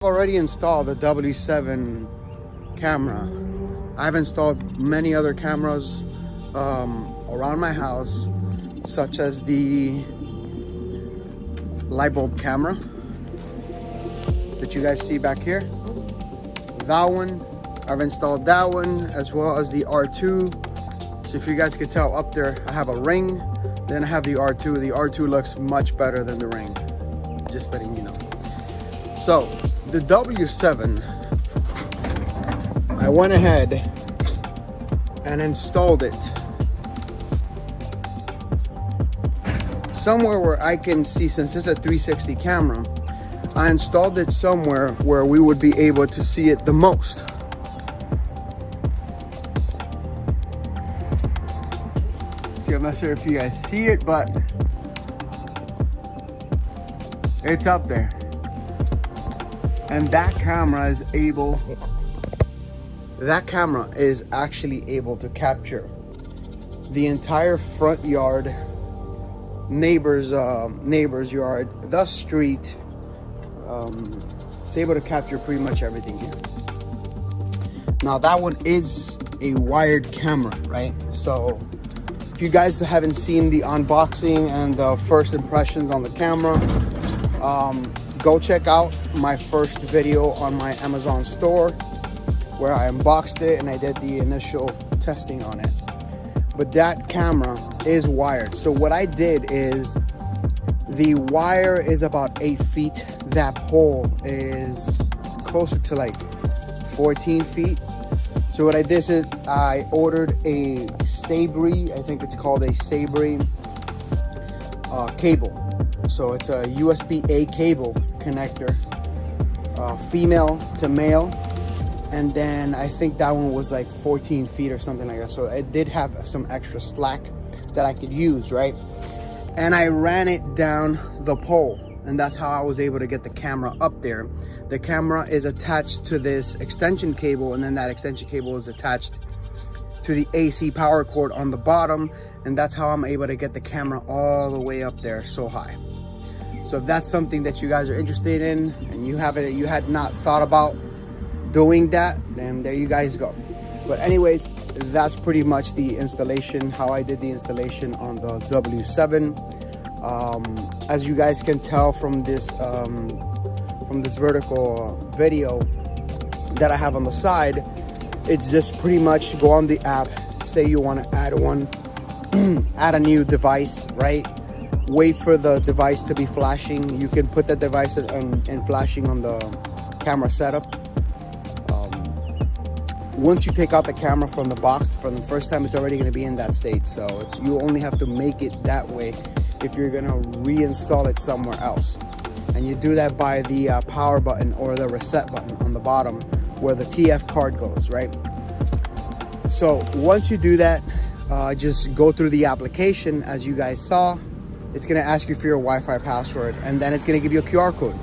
I've already installed the W7 camera. I've installed many other cameras around my house, such as the light bulb camera that you guys see back here. That one, I've installed that one, as well as the R2. So if you guys could tell up there, I have a ring, then I have the R2. The R2 looks much better than the ring, just letting you know. So the W7, I went ahead and installed it somewhere where I can see. Since it's a 360 camera, I installed it somewhere where we would be able to see it the most. See, I'm not sure if you guys see it, but it's up there. And that camera is actually able to capture the entire front yard, neighbor's yard, the street. It's able to capture pretty much everything here. Now that one is a wired camera, right? So if you guys haven't seen the unboxing and the first impressions on the camera, go check out my first video on my Amazon store where I unboxed it and I did the initial testing on it. But that camera is wired. So what I did is, the wire is about 8 feet. That pole is closer to like 14 feet. So what I did is I ordered a Sabri, I think it's called a Sabri cable. So it's a USB-A cable connector, female to male. And then I think that one was like 14 feet or something like that. So it did have some extra slack that I could use, right? And I ran it down the pole, and that's how I was able to get the camera up there. The camera is attached to this extension cable, and then that extension cable is attached to the AC power cord on the bottom, and that's how I'm able to get the camera all the way up there so high. So if that's something that you guys are interested in and you had not thought about doing that, then there you guys go. But anyways, that's pretty much the installation, how I did the installation on the W7. As you guys can tell from this vertical video that I have on the side, it's just pretty much go on the app, say you want to add one, add a new device, right? Wait for the device to be flashing. You can put that device in flashing on the camera setup. Once you take out the camera from the box, from the first time, it's already going to be in that state. So you only have to make it that way if you're going to reinstall it somewhere else. And you do that by the power button or the reset button on the bottom where the TF card goes, right? So once you do that, just go through the application. As you guys saw, it's going to ask you for your Wi-Fi password, and then it's going to give you a QR code.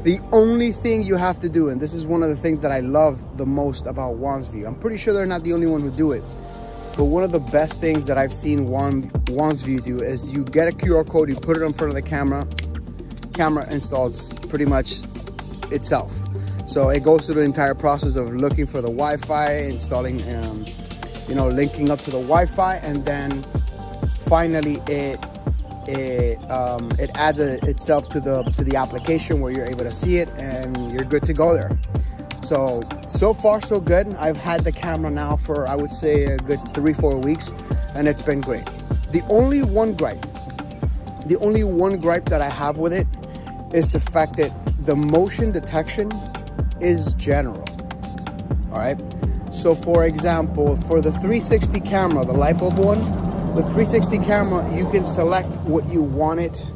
The only thing you have to do, and this is one of the things that I love the most about Wansview, I'm pretty sure they're not the only one who do it, but one of the best things that I've seen Wansview do is you get a QR code, you put it in front of the camera installs pretty much itself. So it goes through the entire process of looking for the Wi-Fi, installing, linking up to the Wi-Fi, and then finally it adds itself to the application where you're able to see it and you're good to go there. So far so good. I've had the camera now for, I would say, a good 3-4 weeks, and it's been great. The only one gripe that I have with it is the fact that the motion detection is general. All right, so for example, for the 360 camera, the light bulb one, the 360 camera, you can select what you want it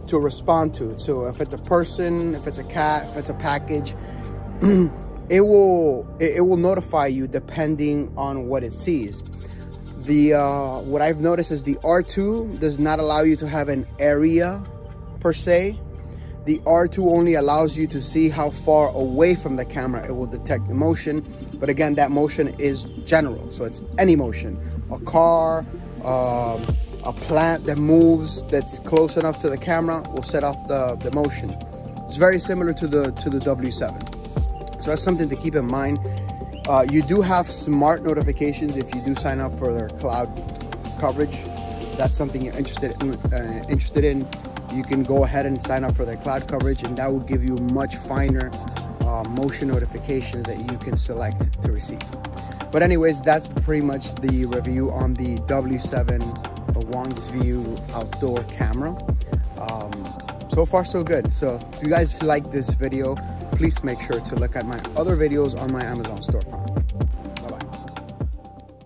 to respond to. So if it's a person, if it's a cat, if it's a package, it will notify you depending on what it sees. What I've noticed is the R2 does not allow you to have an area per se. The R2 only allows you to see how far away from the camera it will detect the motion. But again, that motion is general, so it's any motion. A car, a plant that moves that's close enough to the camera will set off the motion. It's very similar to the W7. So that's something to keep in mind. You do have smart notifications if you do sign up for their cloud coverage. That's something you're interested in. You can go ahead and sign up for their cloud coverage, and that will give you much finer motion notifications that you can select to receive. But anyways, that's pretty much the review on the W7 Wansview outdoor camera. So far so good. So if you guys like this video, please make sure to look at my other videos on my Amazon storefront.